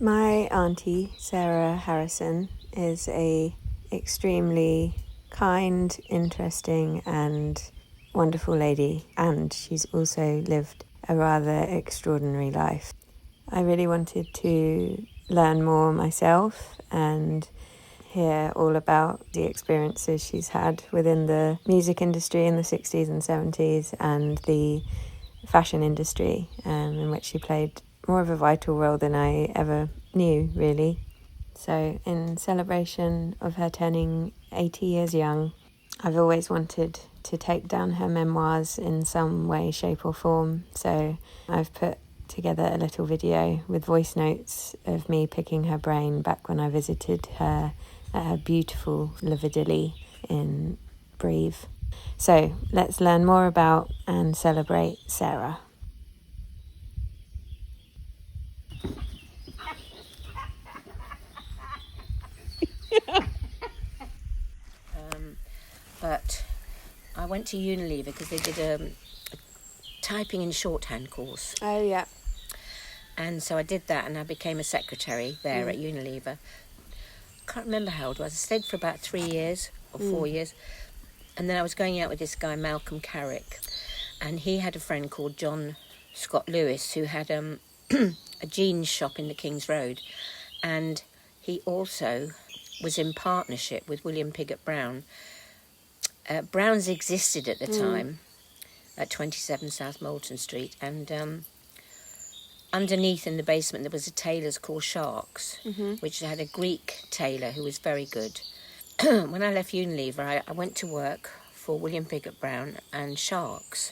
My auntie, Sarah Harrison, is a extremely kind, interesting and wonderful lady, and she's also lived a rather extraordinary life. I really wanted to learn more myself and hear all about the experiences she's had within the music industry in the 60s and 70s and the fashion industry, in which she played more of a vital role than I ever knew, really. So in celebration of her turning 80 years young, I've always wanted to take down her memoirs in some way, shape or form. So I've put together a little video with voice notes of me picking her brain back when I visited her at her beautiful Lividilli in Brive. So let's learn more about and celebrate Sarah. But I went to Unilever because they did a typing and shorthand course. Oh, yeah. And so I did that and I became a secretary there at Unilever. Can't remember how old I was. I stayed for about 3 years or 4 years. And then I was going out with this guy, Malcolm Carrick. And he had a friend called John Scott Lewis who had a jeans shop in the King's Road. And he also was in partnership with William Pigott Brown. Brown's existed at the time at 27 South Moulton Street, and underneath in the basement there was a tailor's called Sharks, which had a Greek tailor who was very good. When I left Unilever, I went to work for William Pigott Brown and Sharks,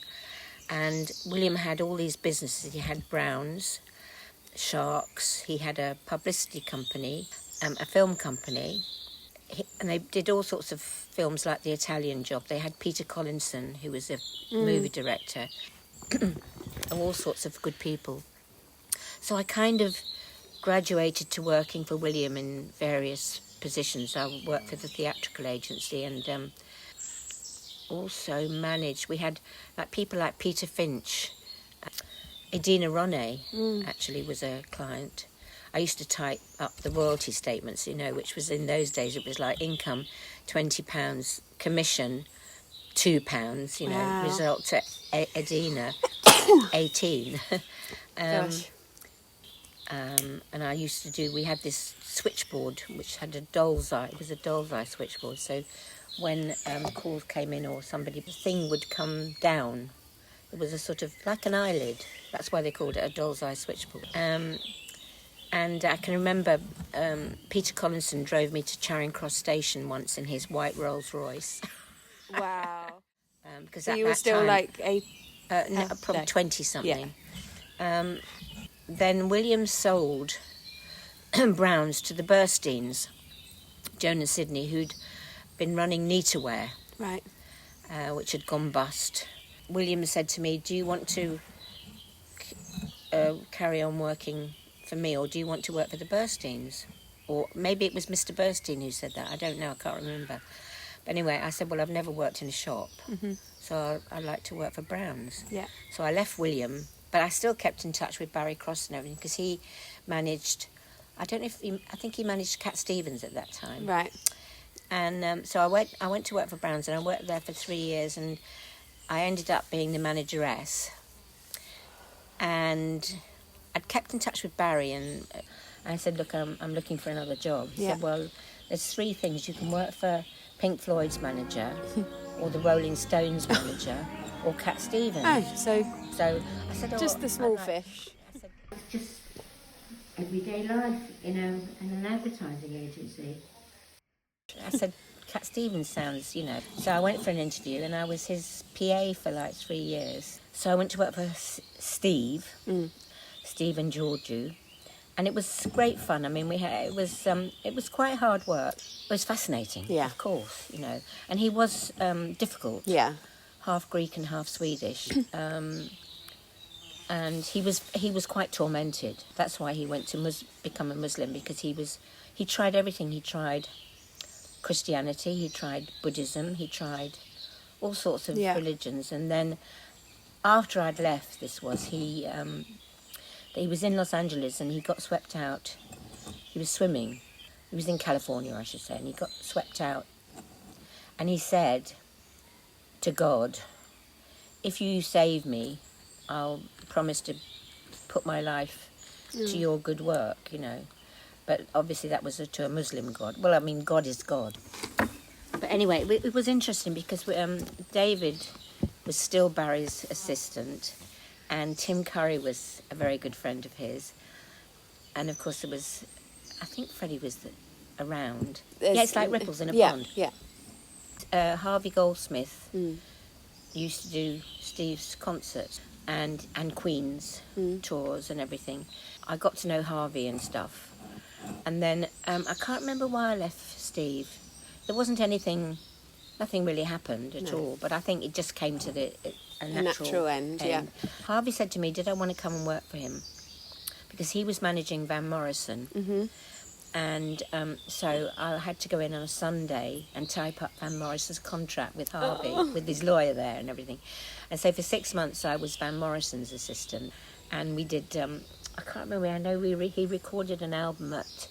and William had all these businesses. He had Brown's, Sharks, he had a publicity company, a film company, and they did all sorts of films like The Italian Job. They had Peter Collinson, who was a movie director, and all sorts of good people. So I kind of graduated to working for William in various positions. I worked for the theatrical agency and also managed. We had people like Peter Finch. Edina Ronay actually was a client. I used to type up the royalty statements, which was in those days, it was like income, £20, commission, £2, Wow. Result to Edina, 18. Gosh. And I used to we had this switchboard which had a doll's eye. It was a doll's eye switchboard. So when calls came in or the thing would come down. It was a sort of like an eyelid. That's why they called it a doll's eye switchboard. And I can remember Peter Collinson drove me to Charing Cross Station once in his white Rolls Royce. Wow. Because So at you were that still time, like probably no. 20-something. Yeah. Then William sold Browns to the Bursteins, Joan and Sidney, who'd been running Neataware, Right. Which had gone bust. William said to me, do you want to carry on working for me, or do you want to work for the Bursteins? Or maybe it was Mr. Burstein who said that. I don't know, I can't remember. But anyway, I said, well, I've never worked in a shop, so I'd like to work for Brown's. Yeah. So I left William, but I still kept in touch with Barry Cross and everything, because he managed, I think he managed Cat Stevens at that time. Right. And so I went to work for Brown's, and I worked there for 3 years, and I ended up being the manageress. And I'd kept in touch with Barry, and I said, look, I'm looking for another job. He said, well, there's 3 things. You can work for Pink Floyd's manager, or the Rolling Stones manager, or Cat Stevens. Oh, so I said, just the small fish. I said, it's just everyday life in an advertising agency. I said, Cat Stevens sounds, So I went for an interview, and I was his PA for like 3 years. So I went to work for Steve and Georgiou, and it was great fun. I mean, it was quite hard work. It was fascinating, of course, And he was difficult, half Greek and half Swedish, and he was quite tormented. That's why he went to become a Muslim, because he tried everything. He tried Christianity, he tried Buddhism, he tried all sorts of religions, and then after I'd left, he was in Los Angeles, and he got swept out he was swimming. He was in California, I should say, and he got swept out. And he said to God, if you save me, I'll promise to put my life to your good work, you know. But obviously that was to a Muslim God. Well, I mean, God is God. But anyway, it was interesting because David was still Barry's assistant, and Tim Curry was a very good friend of his. And of course there was, I think Freddie was around. Yeah, it's like ripples in a pond. Yeah. Harvey Goldsmith used to do Steve's concerts and Queen's tours and everything. I got to know Harvey and stuff. And then I can't remember why I left Steve. There wasn't nothing really happened at all, but I think it just came to a natural end. Yeah. Harvey said to me, did I want to come and work for him? Because he was managing Van Morrison. And so I had to go in on a Sunday and type up Van Morrison's contract with Harvey, with his lawyer there and everything. And so for 6 months I was Van Morrison's assistant. And we did, I can't remember, I know he recorded an album at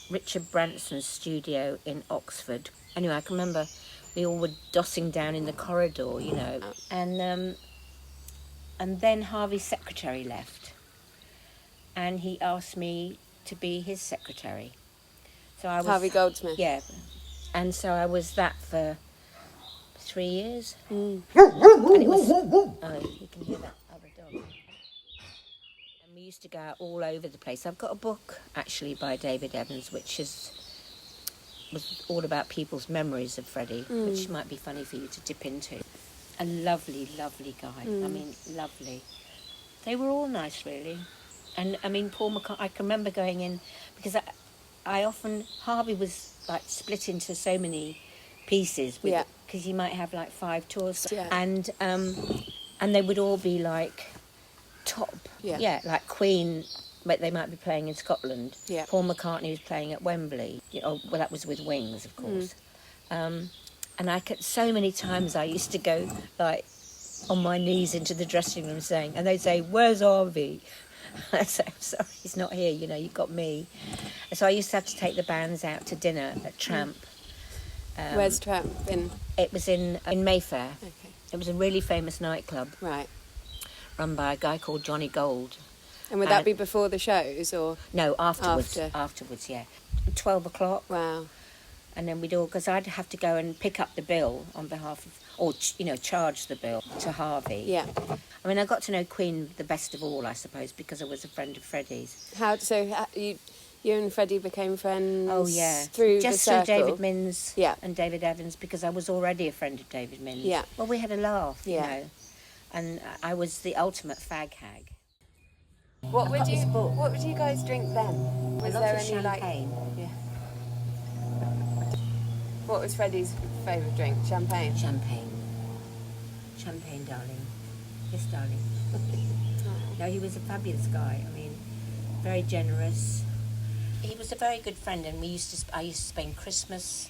Richard Branson's studio in Oxford. Anyway, I can remember we all were dossing down in the corridor, you know. And then Harvey's secretary left. And he asked me to be his secretary. So I was Harvey Goldsmith. Yeah. And so I was that for 3 years. And it was, you can hear that other dog. And we used to go out all over the place. I've got a book actually by David Evans which was all about people's memories of Freddie, which might be funny for you to dip into. A lovely, lovely guy. I mean, lovely. They were all nice, really. And I mean, Paul McCartney, I can remember going in, because Harvey was like split into so many pieces, because he might have like 5 tours, and they would all be like top, like Queen, but they might be playing in Scotland. Paul McCartney was playing at Wembley. Well, that was with Wings, of course. And so many times I used to go like on my knees into the dressing room saying, and they'd say, "Where's Harvey?" I say, "I'm sorry, he's not here, you know, you've got me." And so I used to have to take the bands out to dinner at Tramp. Where's Tramp? It was in Mayfair. Okay. It was a really famous nightclub. Right. Run by a guy called Johnny Gold. And would that be before the shows, or...? No, afterwards. Afterwards, yeah. 12 o'clock. Wow. And then we'd all... Because I'd have to go and pick up the bill on behalf of... Or, you know, charge the bill to Harvey. Yeah. I mean, I got to know Queen the best of all, I suppose, because I was a friend of Freddie's. You and Freddie became friends? Oh, yeah. Through just the circle? through David Minns and David Evans, because I was already a friend of David Minns. Yeah. Well, we had a laugh, you know. And I was the ultimate fag hag. What would you guys drink then? Was there any champagne? What was Freddie's favourite drink? Champagne? Champagne, darling. Yes, darling. No, he was a fabulous guy. I mean, very generous. He was a very good friend, and I used to spend Christmas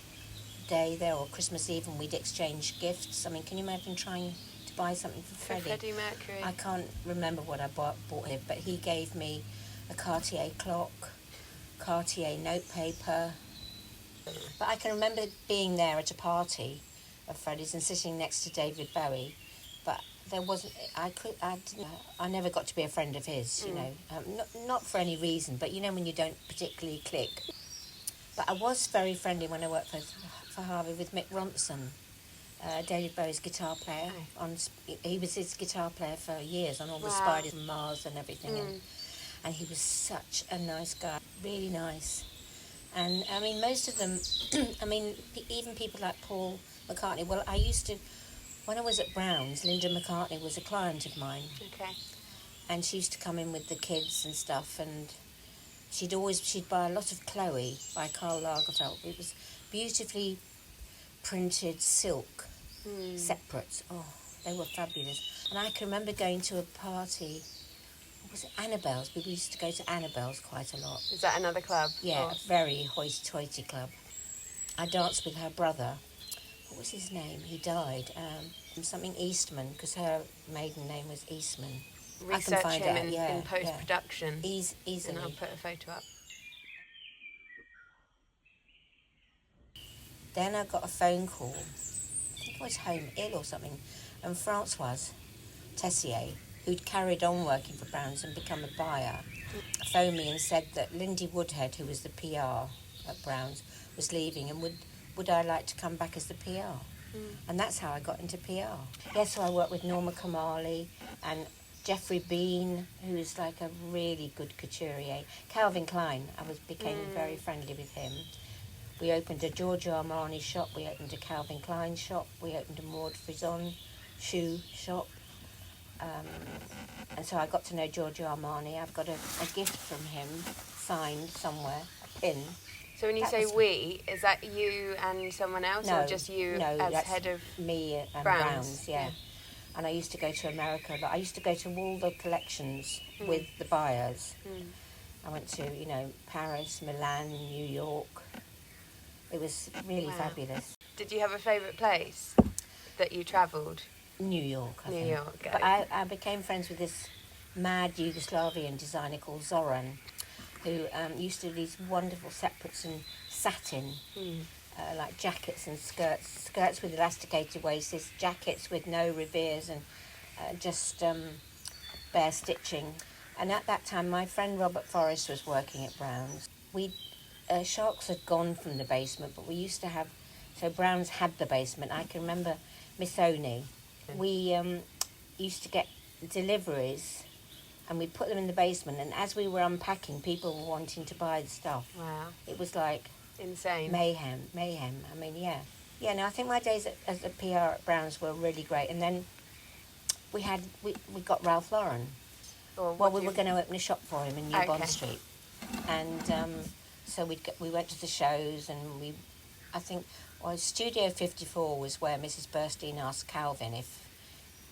Day there or Christmas Eve, and we'd exchange gifts. I mean, can you imagine trying to buy something for Freddie? For Freddie Mercury. I can't remember what I bought him, but he gave me a Cartier clock, Cartier notepaper. But I can remember being there at a party of Freddie's and sitting next to David Bowie, but there wasn't. I never got to be a friend of his, you know, not for any reason, but you know when you don't particularly click. But I was very friendly when I worked for Harvey with Mick Ronson, David Bowie's guitar player. He was his guitar player for years on all the Spiders and Mars and everything, and he was such a nice guy, really nice. And I mean, most of them, I mean, even people like Paul McCartney. Well, I used to, when I was at Brown's, Linda McCartney was a client of mine. Okay. And she used to come in with the kids and stuff, and she'd buy a lot of Chloe by Karl Lagerfeld. It was beautifully printed silk separates. Oh, they were fabulous. And I can remember going to a party. Was it Annabelle's? We used to go to Annabelle's quite a lot. Is that another club? Yeah, a very hoity-toity club. I danced with her brother. What was his name? He died. Something Eastman, because her maiden name was Eastman. Research him in post-production. Easily. And I'll put a photo up. then I got a phone call. I think I was home ill or something, and Françoise Tessier, who'd carried on working for Browns and become a buyer, phoned me and said that Lindy Woodhead, who was the PR at Browns, was leaving, and would I like to come back as the PR? And that's how I got into PR. Yes, so I worked with Norma Kamali and Jeffrey Bean, who's like a really good couturier. Calvin Klein, became very friendly with him. We opened a Giorgio Armani shop, we opened a Calvin Klein shop, we opened a Maud Frison shoe shop. And so I got to know Giorgio Armani. I've got a gift from him, signed somewhere, a pin. So when you say we, is that you and someone else, or just you as head of me and Browns, yeah. And I used to go to America, but I used to go to all the collections with the buyers. I went to, Paris, Milan, New York. It was really fabulous. Did you have a favourite place that you travelled? New York, I think. New York, okay. But I became friends with this mad Yugoslavian designer called Zoran, who used to do these wonderful separates and satin, like jackets and skirts with elasticated waists, jackets with no revers and just bare stitching. And at that time, my friend Robert Forrest was working at Browns. Sharks had gone from the basement, but we used to have, so Browns had the basement. I can remember Miss Oni. We used to get deliveries and we put them in the basement, and as we were unpacking, people were wanting to buy the stuff. Wow. It was like insane. Mayhem. I mean, yeah. Yeah, no, I think my days as a PR at Browns were really great. And then we got Ralph Lauren. Well, we were going to open a shop for him in New Bond Street. And so we went to the shows, and Studio 54 was where Mrs. Burstein asked Calvin if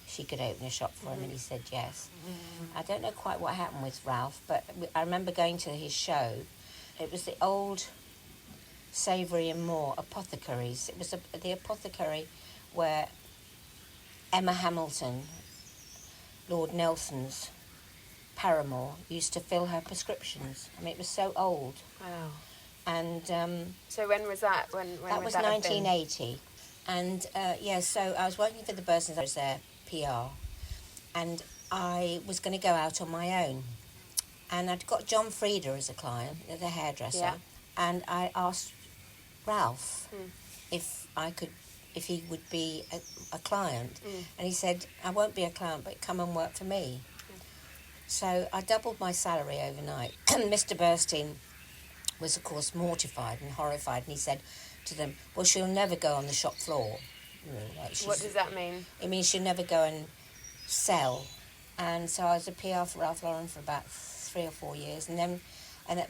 she could open a shop for him, and he said yes. I don't know quite what happened with Ralph, but I remember going to his show. It was the old Savoury and Moore apothecaries. It was the apothecary where Emma Hamilton, Lord Nelson's paramour, used to fill her prescriptions. I mean, it was so old. Wow. And so when was that? When that was 1980. And so I was working for the Bursons. I was their PR, and I was going to go out on my own. And I'd got John Frieda as a client, the hairdresser, and I asked Ralph if he would be a client, and he said, "I won't be a client, but come and work for me." So I doubled my salary overnight. Mr. Burstein was, of course, mortified and horrified, and he said to them, "Well, she'll never go on the shop floor." What does that mean? It means she'll never go and sell. And so I was a PR for Ralph Lauren for about 3 or 4 years, and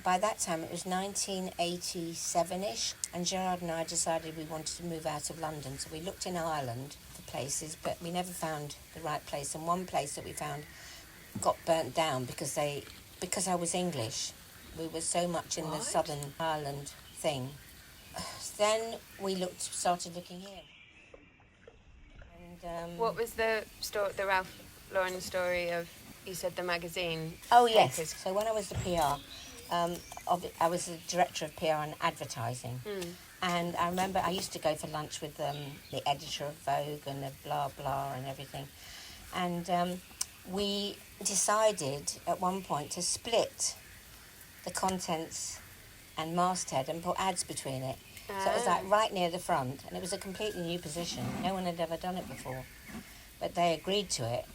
by that time it was 1987-ish, and Gerard and I decided we wanted to move out of London, so we looked in Ireland for places, but we never found the right place. And one place that we found got burnt down because I was English. We were so much in the Southern Ireland thing. Then we started looking here. And what was the Ralph Lauren story of? You said the magazine. Oh yes. So when I was the PR, I was the director of PR and advertising, and I remember I used to go for lunch with the editor of Vogue and the blah blah and everything, and we decided at one point to split the contents and masthead and put ads between it. So it was like right near the front, and it was a completely new position. No one had ever done it before, but they agreed to it,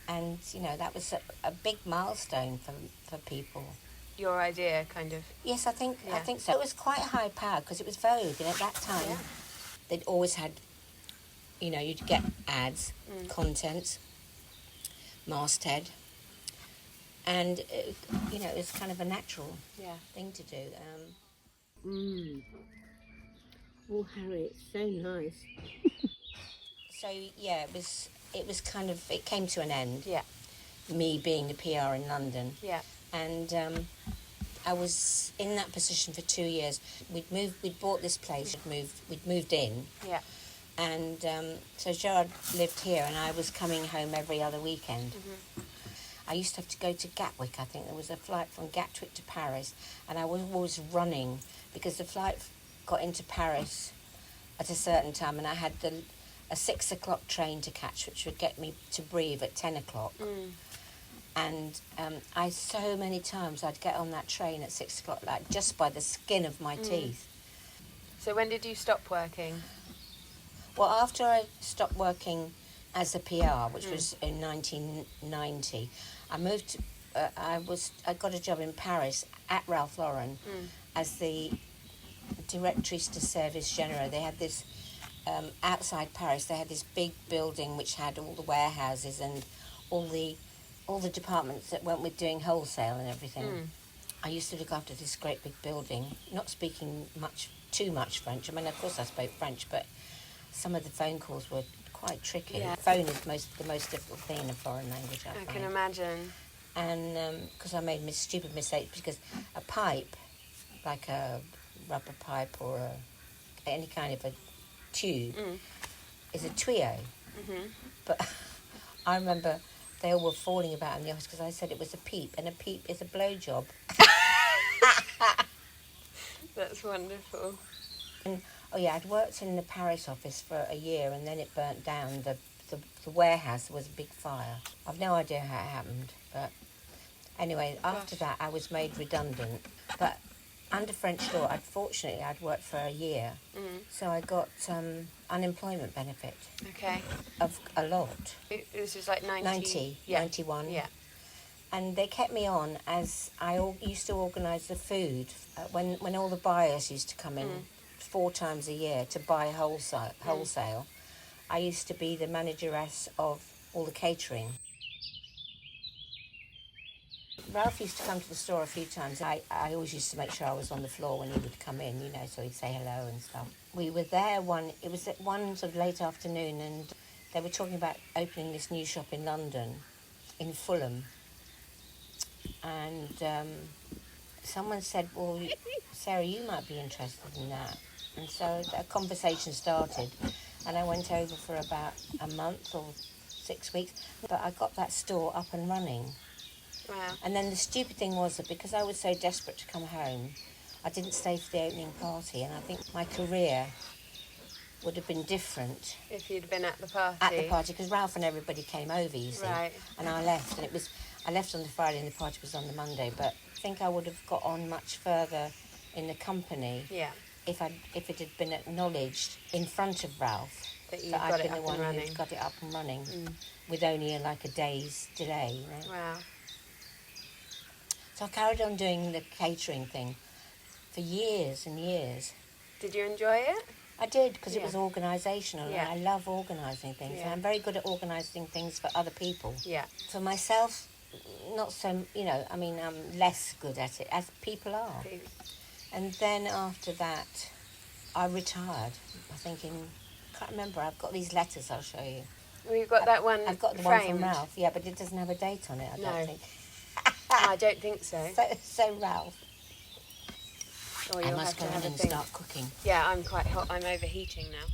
and that was a big milestone for people. Your idea, kind of. Yes, I think so. It was quite high power because it was Vogue, and at that time they'd always had, you'd get ads, contents, masthead, and it was kind of a natural thing to do. Oh, Harry, it's so nice. So it was kind of, it came to an end. Yeah. Me being the PR in London. Yeah. And I was in that position for 2 years. We'd bought this place. We'd moved in. Yeah. And so Gerard lived here, and I was coming home every other weekend. I used to have to go to Gatwick. I think there was a flight from Gatwick to Paris, and I was always running because the flight got into Paris at a certain time, and I had a 6 o'clock train to catch, which would get me to Brive at 10 o'clock. And so many times I'd get on that train at 6 o'clock, like just by the skin of my teeth. So when did you stop working? Well, after I stopped working as a PR, which was in 1990, I moved to, I got a job in Paris at Ralph Lauren as the directrice de service généraux. They had this, outside Paris, they had this big building which had all the warehouses and all the departments that went with doing wholesale and everything. I used to look after this great big building, not speaking too much French. I mean, of course I spoke French, but some of the phone calls were quite tricky. Yeah. Phone is the most difficult thing in a foreign language, I find. Can imagine. And because I made stupid mistakes, because a pipe, like a rubber pipe or any kind of a tube, is a tuyau. But I remember they all were falling about in the office because I said it was a peep, and a peep is a blowjob. That's wonderful. And, I'd worked in the Paris office for a year, and then it burnt down. The warehouse was a big fire. I've no idea how it happened, but anyway, after that I was made redundant. But under French law, unfortunately, I'd worked for a year, so I got unemployment benefit. Okay. Of a lot. This was like 91. Yeah. And they kept me on as I used to organise the food when all the buyers used to come in 4 times a year to buy wholesale. I used to be the manageress of all the catering. Ralph used to come to the store a few times. I always used to make sure I was on the floor when he would come in, so he'd say hello and stuff. We were there it was at one sort of late afternoon, and they were talking about opening this new shop in London, in Fulham. And someone said, well, Sarah, you might be interested in that. And so a conversation started, and I went over for about a month or 6 weeks, but I got that store up and running. Wow. And then the stupid thing was that because I was so desperate to come home, I didn't stay for the opening party, and I think my career would have been different if you'd been at the party. At the party, because Ralph and everybody came over, you see. Right. And I left, and I left on the Friday, and the party was on the Monday. But I think I would have got on much further in the company. Yeah. If it had been acknowledged in front of Ralph that I'd been the one who got it up and running with only a day's delay. Wow. So I carried on doing the catering thing for years and years. Did you enjoy it? I did, because it was organisational, and I love organising things. Yeah. And I'm very good at organising things for other people. Yeah. For myself, not so, I'm less good at it, as people are. And then after that, I retired. I'm thinking, can't remember, I've got these letters I'll show you. Well, you've got that one I've got the framed. one from Ralph, yeah, but it doesn't have a date on it, I don't think. I don't think so. So Ralph. Or I must go in and start cooking. Yeah, I'm quite hot. I'm overheating now.